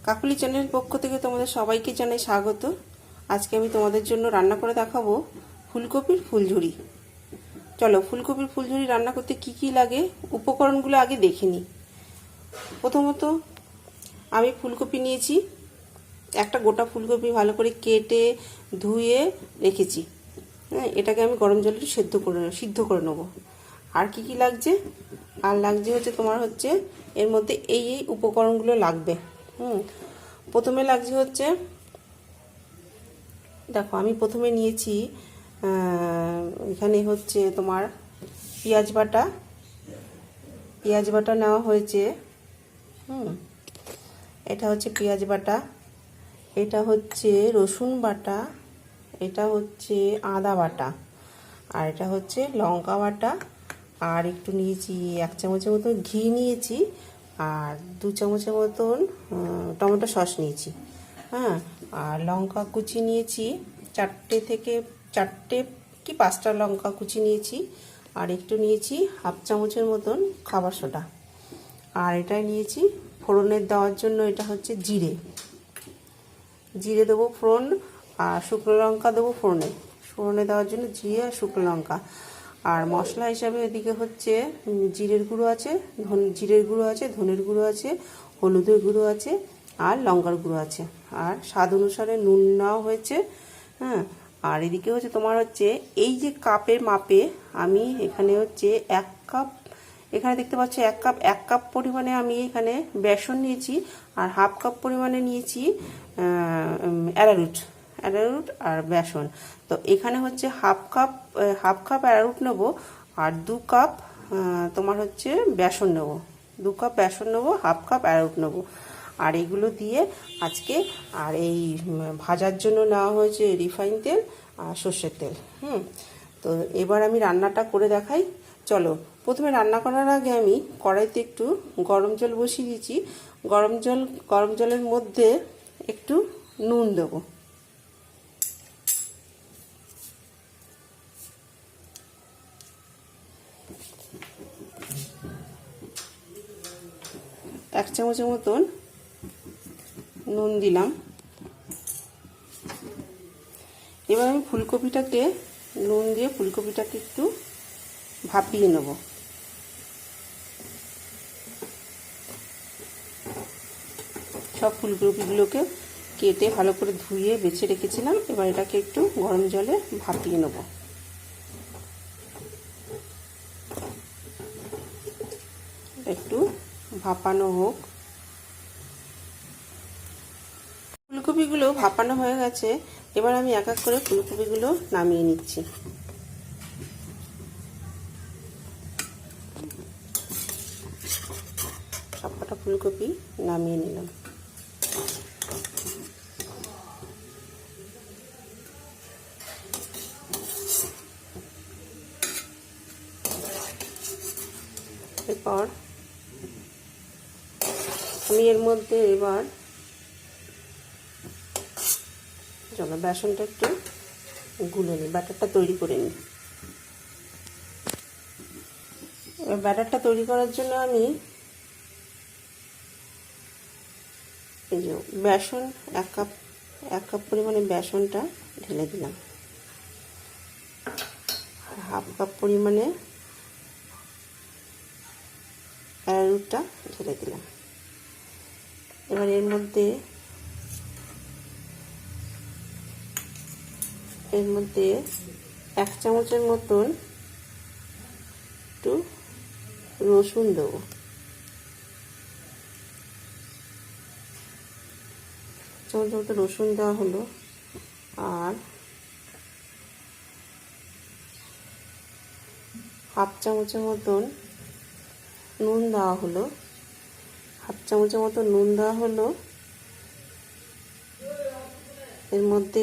কাকুলি চ্যানেলের পক্ষ থেকে তোমাদের সবাইকে জানাই স্বাগত। আজকে আমি তোমাদের জন্য রান্না করে দেখাবো ফুলকপির ফুলঝুরি। চলো, ফুলকপির ফুলঝুরি রান্না করতে কি কি লাগে উপকরণগুলো আগে দেখে নিই। প্রথমত আমি ফুলকপি নিয়েছি, একটা গোটা ফুলকপি ভালো করে কেটে ধুয়ে রেখেছি। এটাকে আমি গরম জলে সিদ্ধ করে নেবো। আর কি কি লাগছে, আর লাগছে হচ্ছে তোমার হচ্ছে এর মধ্যে এই উপকরণগুলো লাগবে। প্রথমে লাগছে হচ্ছে, দেখো আমি প্রথমে নিয়েছি এখানে হচ্ছে তোমার পেঁয়াজ বাটা নেওয়া হয়েছে। এটা হচ্ছে পেঁয়াজ বাটা, এটা হচ্ছে রসুন বাটা, এটা হচ্ছে আদা বাটা, আর এটা হচ্ছে লঙ্কা বাটা, আর একটু নিয়েছি 1 চামচের মতন ঘি নিয়েছি, আর 2 চামচের মতন টমেটো সস নিয়েছি। আর লঙ্কা কুচি নিয়েছি 4টে কি 5টা লঙ্কা কুচি নিয়েছি, আর একটু নিয়েছি 1/2 চামচের মতন খাবার সোডা। আর এটাই নিয়েছি ফোড়নের দেওয়ার জন্য, এটা হচ্ছে জিরে দেবো ফোড়ন, আর শুকনো লঙ্কা দেবো ফোড়নে দেওয়ার জন্য জিরে আর শুকনো লঙ্কা। আর মশলা হিসাবে এদিকে হচ্ছে জিরের গুঁড়ো আছে, ধনের গুঁড়ো আছে, হলুদের গুঁড়ো আছে, আর লঙ্কার গুঁড়ো আছে, আর স্বাদ অনুসারে নুন নেওয়া হয়েছে। আর এদিকে হচ্ছে তোমার হচ্ছে এই যে কাপের মাপে আমি এখানে হচ্ছে 1 কাপ, এখানে দেখতে পাচ্ছ 1 কাপ পরিমাণে আমি এখানে বেসন নিয়েছি, আর 1/2 কাপ পরিমাণে নিয়েছি অ্যারারুট আর বেসন। তো এখানে হচ্ছে 1/2 কাপ অ্যারারুট নেবো, আর 2 কাপ তোমার হচ্ছে বেসন নেবো, 2 কাপ বেসন নেবো, 1/2 কাপ অ্যারারুট নেবো। আর এগুলো দিয়ে আজকে, আর এই ভাজার জন্য নেওয়া হয়েছে রিফাইন তেল আর সর্ষের তেল। তো এবার আমি রান্নাটা করে দেখাই। চলো, প্রথমে রান্না করার আগে আমি কড়াইতে একটু গরম জল বসিয়ে দিয়েছি। গরম জলের মধ্যে একটু নুন দেবো, এক চামচের মতন নুন দিলাম। এবার আমি ফুলকপিটাকে নুন দিয়ে ফুলকপিটাকে একটু ভাপিয়ে নেব। সব ফুলকপিগুলোকে কেটে ভালো করে ধুয়ে বেছে রেখেছিলাম। এবার এটাকে একটু গরম জলে ভাপিয়ে নেব। একটু ভাপানো হোক। ফুলকপিগুলো ভাপানো হয়ে গেছে। এবার আমি এক এক করে ফুলকপিগুলো নামিয়ে নিচ্ছি। সবকটা ফুলকপি নামিয়ে নিলাম। এরপর আমি এর মধ্যে এবার চলো বেসনটা একটু গুলে নিই, ব্যাটারটা তৈরি করে নিই। এবার ব্যাটারটা তৈরি করার জন্য আমি এই যে বেসন 1 কাপ পরিমাণে বেসনটা ঢেলে দিলাম, আর 1/2 কাপ পরিমাণে অ্যারারুটটা ঢেলে দিলাম। এবার এর মধ্যে 1 চামচের মতন একটু রসুন দেবো। চামচের মতো রসুন দেওয়া হলো, আর 1/2 চামচের মতন নুন দেওয়া হলো। 1/2 চামচের মতো নুন দেওয়া হলো। এর মধ্যে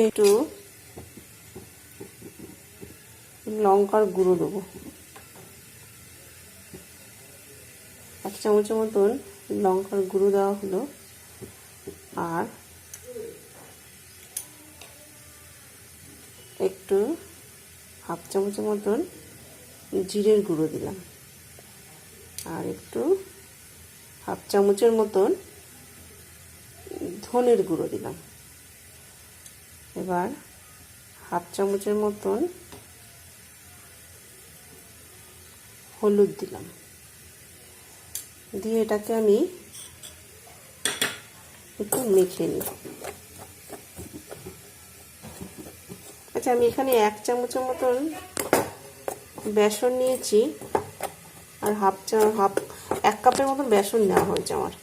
একটু লঙ্কার গুঁড়ো দেবো। 1 চামচের মতন লঙ্কার গুঁড়ো দেওয়া হলো, আর একটু 1/2 চামচের মতন জিরের গুঁড়ো দিলাম। আর একটু হাফ চামচের মতন ধনের গুঁড়ো দিলাম। এবার হাফ চামচের মতন হলুদ দিলাম, দিয়ে এটাকে আমি একটু মেখে নিই। আচ্ছা, আমি এখানে 1 চামচের মতন বেসন নিয়েছি, আর 1 কাপের মতন বেসন নেওয়া হয়েছে আমার।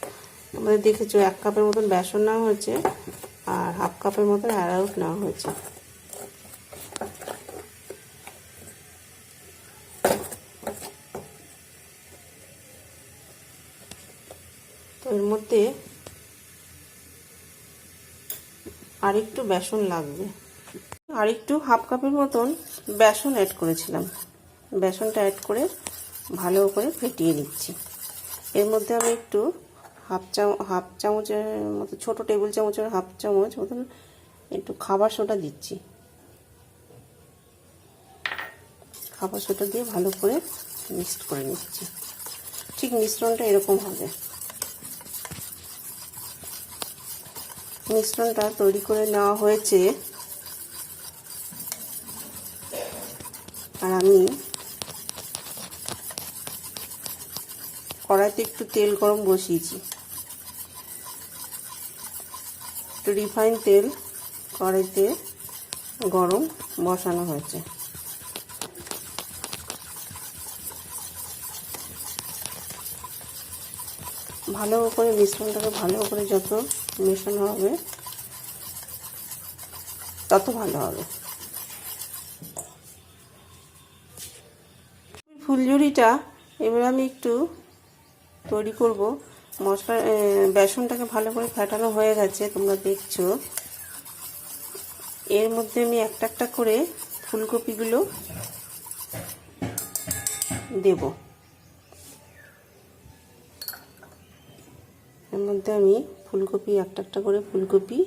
আমাদের দেখেছো 1 কাপের মতন বেসন নেওয়া হয়েছে, আর হাফ কাপের মতন অ্যারারুট নেওয়া হয়েছে। তো এর মধ্যে আরেকটু বেসন লাগবে, আরেকটু হাফ কাপের মতন বেসন অ্যাড করেছিলাম। বেসনটা অ্যাড করে ভালো করে ফেটিয়ে নিচ্ছি। এর মধ্যে আমি একটু হাফ চামচের মতো, ছোট টেবিল চামচের হাফ চামচ মতন একটু খাবার সোডা দিচ্ছি। খাবার সোডা দিয়ে ভালো করে মিক্সড করে নিচ্ছি। ঠিক মিশ্রণটা এরকম হবে। মিশ্রণটা তৈরি করে নেওয়া হয়েছে, আর আমি কড়াইতে একটু তেল গরম বসিয়েছি। একটু রিফাইন তেল কড়াইতে গরম বসানো হয়েছে। ভালো করে মিশ্রণটাকে ভালো করে যত মেশানো হবে তত ভালো হবে। ফুলঝুরিটা এবার আমি একটু তৈরি করব। মশলা বেসনটাকে ভালো করে ফেটানো হয়ে গেছে, তোমরা দেখছো। এর মধ্যে আমি একটা একটা করে ফুলকপিগুলো দেব। এর মধ্যে আমি ফুলকপি একটা একটা করে ফুলকপি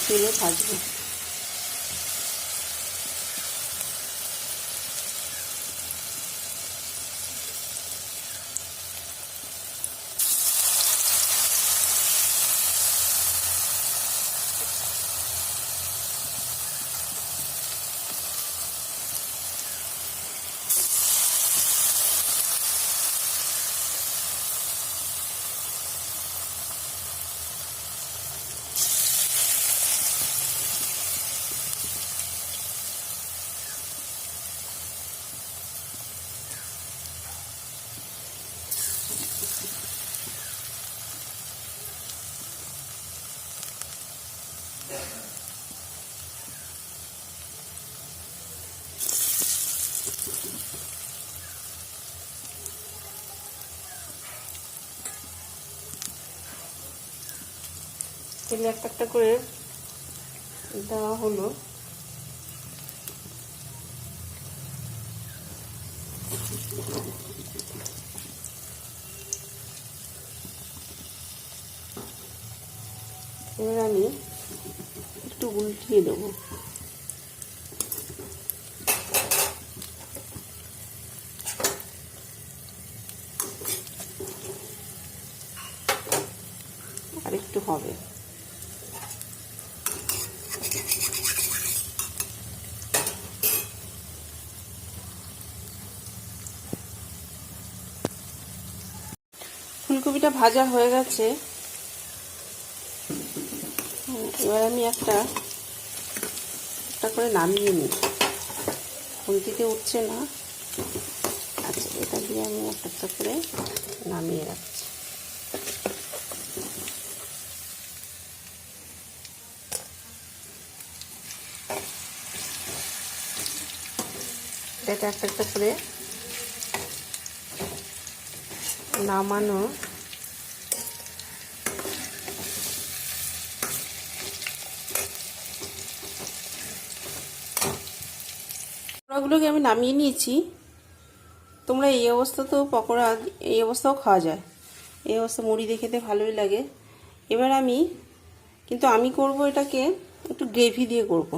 তেলে ভাজবো। তেলে একটা একটা করে দেওয়া হলো। এবার আমি একটু উল্টিয়ে দেবো। আর একটু হবে। ফুলকপিটা ভাজা হয়ে গেছে। এবার আমি একটা করে নামিয়ে নিই। খুন্তিতে উঠছে না। আচ্ছা, এটা দিয়ে আমি একটা করে নামিয়ে রাখছি। এটা একটা করে নামানো। পকোড়াগুলোকে আমি নামিয়ে নিয়েছি। তোমরা এই অবস্থা তো পকোড়া এই অবস্থাও খাওয়া যায়, এই অবস্থা মুড়ি দিয়ে খেতে ভালোই লাগে। এবার আমি করব এটাকে একটু গ্রেভি দিয়ে করব,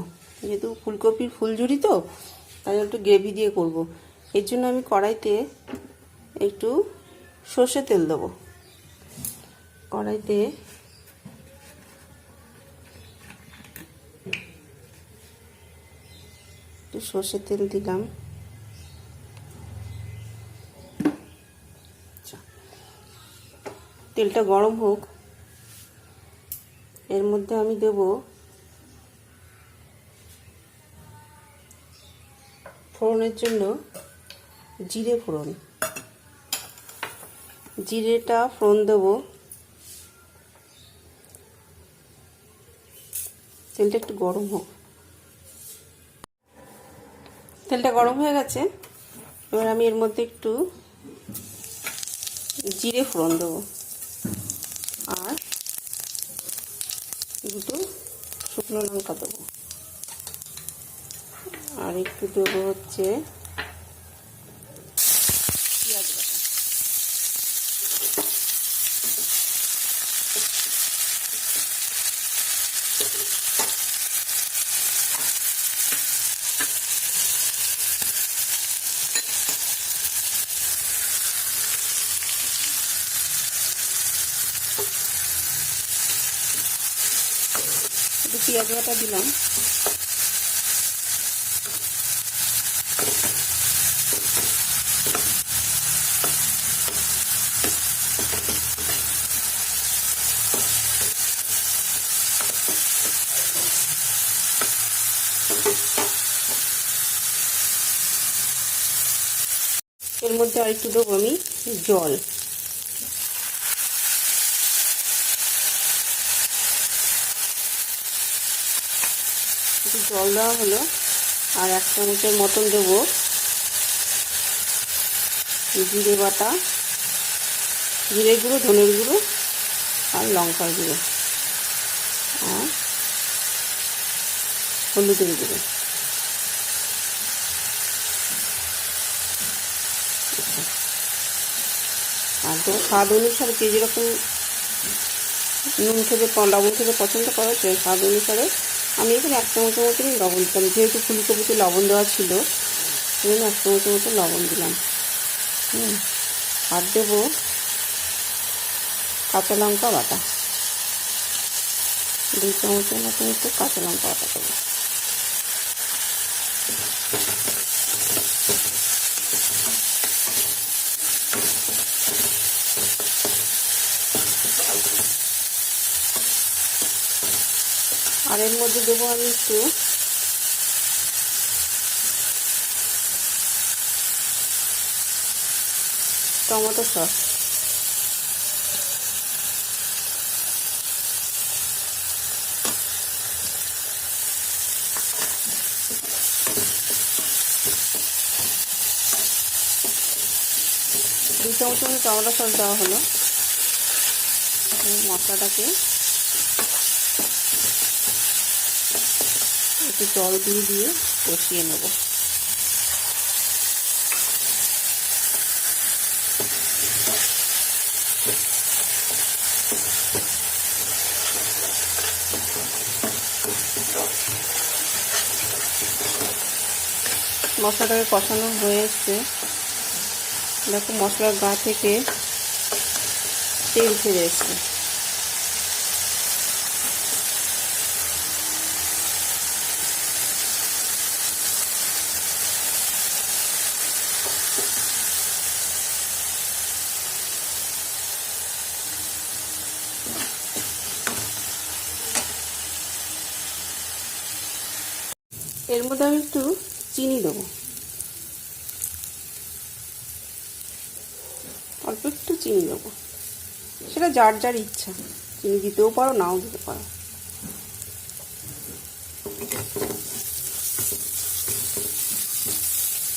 যেহেতু ফুলকপির ফুলঝুরি তো, তাই একটু গ্রেভি দিয়ে করব। এর জন্য আমি কড়াইতে একটু সর্ষের তেল দেবো। কড়াইতে একটু সর্ষের তেল দিলাম। তেলটা গরম হোক, এর মধ্যে আমি দেব ফোড়নের জন্য জিরে ফোড়ন। জিরেটা ফোড়ন দেব। তেলটা একটু গরম হোক। তেলটা গরম হয়ে গেছে, এবার আমি এর মধ্যে একটু জিরে ফোড়ন দেবো আর দুটো শুকনো লঙ্কা দেবো, আর একটু দেবো হচ্ছে পেঁয়াজ বাটা। একটু পেঁয়াজ বাটা দিলাম। এর মধ্যে আরেকটু দেবো আমি জল। একটু জল দেওয়া হলো, আর 1 চামচের মতন দেবো জিরে বাটা, জিরে গুঁড়ো, ধনের গুঁড়ো আর লঙ্কার গুঁড়ো আর হলুদের গুঁড়ো। আর তো স্বাদ অনুসারে যে যেরকম নুন খেতে লবণ খেতে পছন্দ করা, সেই স্বাদ অনুসারে আমি এখানে 1 চামচের মতনই লবণ দিলাম, যেহেতু ফুলকপিতে লবণ দেওয়া ছিল সেজন্য 1 চামচের মতো লবণ দিলাম। আর দেবো কাঁচা লঙ্কা বাটা, 2 চামচের মতন একটু কাঁচা লঙ্কা বাটা দেবো। আর এর মধ্যে দেবো আমি একটু টমেটো সস। দুই চামচ টমেটো সস দেওয়া হলো। মশলাটাকে একটু জল দিয়ে কষিয়ে নেব। মশলাটাকে কষানো হয়ে এসছে, দেখো মশলার গা থেকে তেল ছেড়ে এসছে। এর মধ্যে আমি একটু চিনি দেবো, অল্প একটু চিনি দেবো, সেটা যার যার ইচ্ছা, চিনি দিতেও পারো নাও দিতে পারো।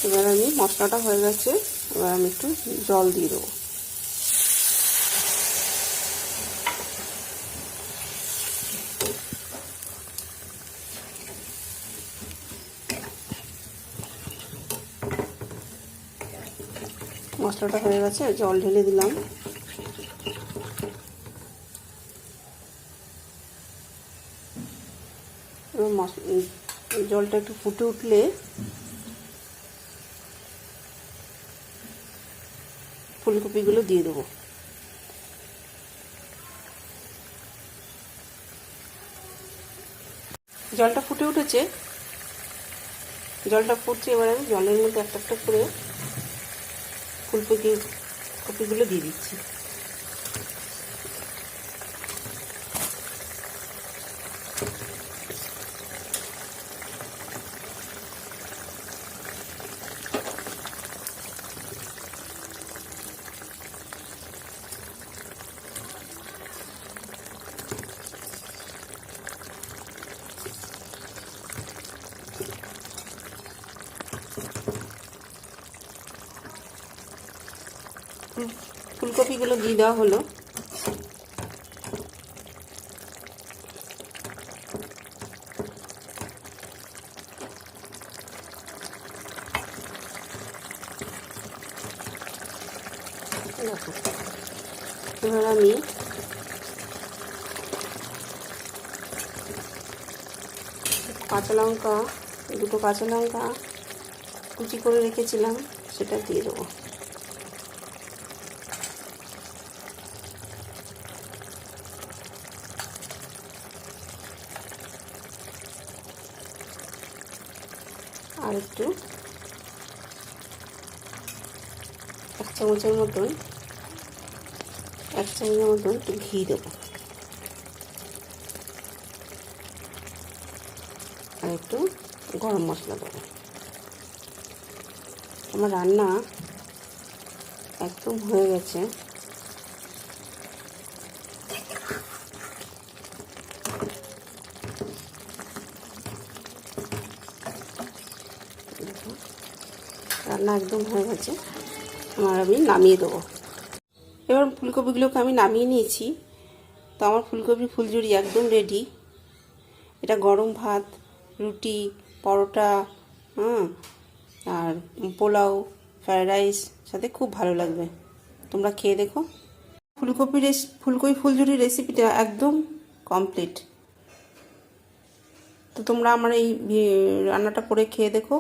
এবার আমি মশলাটা হয়ে গেছে, এবার আমি একটু জল দিয়ে দেবো। মশলাটা হয়ে গেছে, জল ঢেলে দিলাম। জলটা একটু ফুটে উঠলে ফুলকপিগুলো দিয়ে দেবো। জলটা ফুটে উঠেছে, জলটা ফুটছে। এবার আমি জলের মধ্যে একটা একটা করে কপিগুলো দিয়ে দিচ্ছি। ফুলকপিগুলো দিয়ে দেওয়া হলো। এবার আমি দুটো কাঁচা লঙ্কা কুচি করে রেখেছিলাম, সেটা দিয়ে দেবো। আর একটু 1 চামচের মতন একটু ঘি দেবো, আর একটু গরম মশলা দেবো। আমার রান্না একদম হয়ে গেছে। রান্না একদম হয়ে গেছে, আমি নামিয়ে দেবো। এবার ফুলকপিগুলোকে আমি নামিয়ে নিয়েছি। তো আমার ফুলকপি ফুলঝুরি একদম রেডি। এটা গরম ভাত, রুটি, পরোটা, আর পোলাও, ফ্রায়েড রাইস সাথে খুব ভালো লাগবে। তোমরা খেয়ে দেখো। ফুলকপি ফুলঝুরির রেসিপিটা একদম কমপ্লিট। তো তোমরা আমার এই রান্নাটা করে খেয়ে দেখো।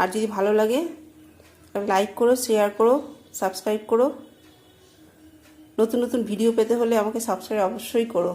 আর যদি ভালো লাগে লাইক করো, শেয়ার করো, সাবস্ক্রাইব করো। নতুন নতুন ভিডিও পেতে হলে আমাকে সাবস্ক্রাইব অবশ্যই করো।